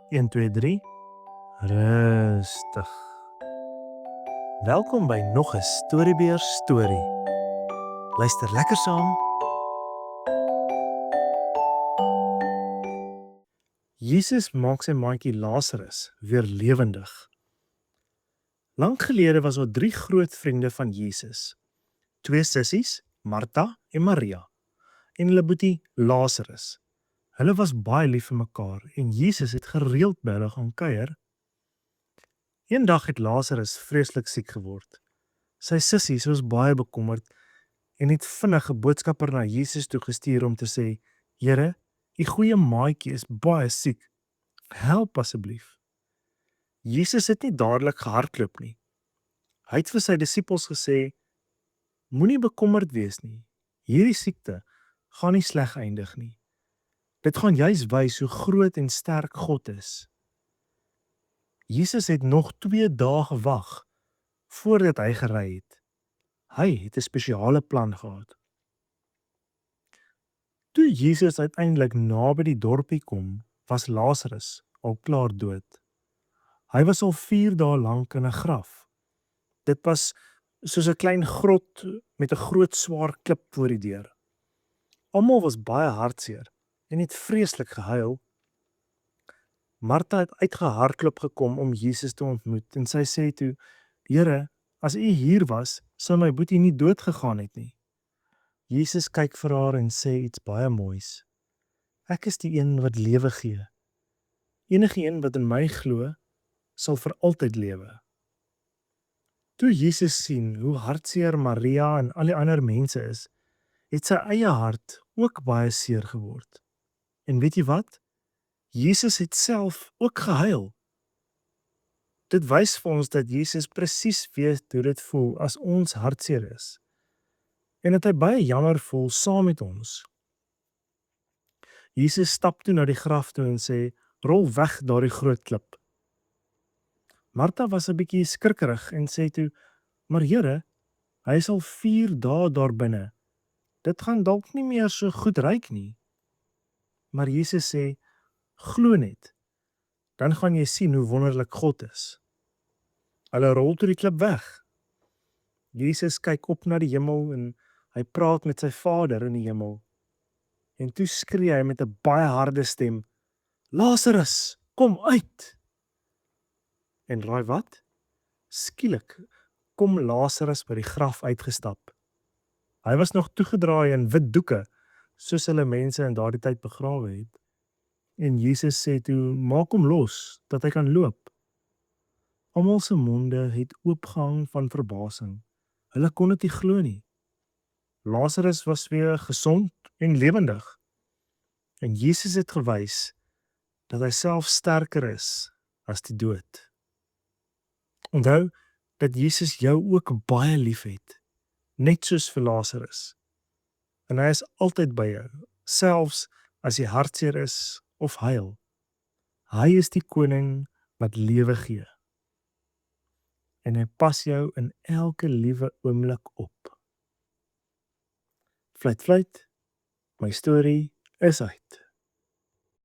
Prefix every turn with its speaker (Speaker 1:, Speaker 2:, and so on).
Speaker 1: 1, 2, 3. Rustig. Welkom by nog 'n Storybeer storie. Luister lekker saam. Jesus maak sy maatjie Lazarus weer lewendig. Lank gelede was daar 3 groot vriende van Jesus. 2 sissies, Martha en Maria, en hulle boetie Lazarus. Hulle was baie lief vir mekaar en Jesus het gereeld by hulle gaan kuier. Eendag het Lazarus vreeslik siek geword. Sy sissies was baie bekommerd en het vinnig 'n boodskapper na Jesus toe gestuur om te sê: "Here, u goeie maatjie is baie siek. Help asseblief." Jesus het nie dadelik gehardloop nie. Hy het vir sy disippels gesê: "Moenie bekommerd wees nie. Hierdie siekte gaan nie sleg eindig nie. Dit gaan juis wys hoe groot en sterk God is." Jesus het nog 2 dae gewag voordat hy gery het. Hy het 'n spesiale plan gehad. Toe Jesus uiteindelik naby die dorpie kom, was Lazarus al klaar dood. Hy was al 4 dae lank in 'n graf. Dit was soos 'n klein grot met 'n groot swaar klip voor die deur. Almal was baie hartseer en het vreeslik gehuil. Martha het uitgehardloop gekom om Jesus te ontmoet en sy sê toe: "Here, as u hier was, sou my boetie nie dood gegaan het nie." Jesus kyk vir haar en sê iets baie moois: "Ek is die een wat lewe gee. Enige een wat in my glo, sal vir altyd lewe." Toe Jesus sien hoe hartseer Maria en al die ander mense is, het sy eie hart ook baie seer geword. En weet jy wat? Jesus het self ook gehuil. Dit wys vir ons dat Jesus presies weet hoe dit voel as ons hartseer is. En dat hy baie jammer voel saam met ons. Jesus stap toe na die graf toe en sê: "Rol weg daardie groot klip." Martha was 'n bietjie skrikkerig en sê toe: "Maar Here, hy is al 4 dae daar binne. Dit gaan dalk nie meer so goed ruik nie." Maar Jesus sê: "Glo net, dan gaan jy sien hoe wonderlik God is." Hulle rol toe die klip weg. Jesus kyk op na die hemel en hy praat met sy Vader in die hemel. En toe skree hy met 'n baie harde stem: "Lazarus, kom uit!" En raai wat? Skielik kom Lazarus by die graf uitgestap. Hy was nog toegedraai in wit doeke, soos hulle mense in daardie tyd begrawe het. En Jesus sê toe: "Maak hom los, dat hy kan loop." Almal se monde het oopgehang van verbasing. Hulle kon dit nie glo nie. Lazarus was weer gesond en lewendig. En Jesus het gewys dat hy self sterker is as die dood. Onthou dat Jesus jou ook baie liefhet, net soos vir Lazarus. En hy is altyd by jou, selfs as jy hartseer is of huil. Hy is die koning wat lewe gee. En hy pas jou in elke liewe oomblik op. Fluit, fluit, my storie is uit.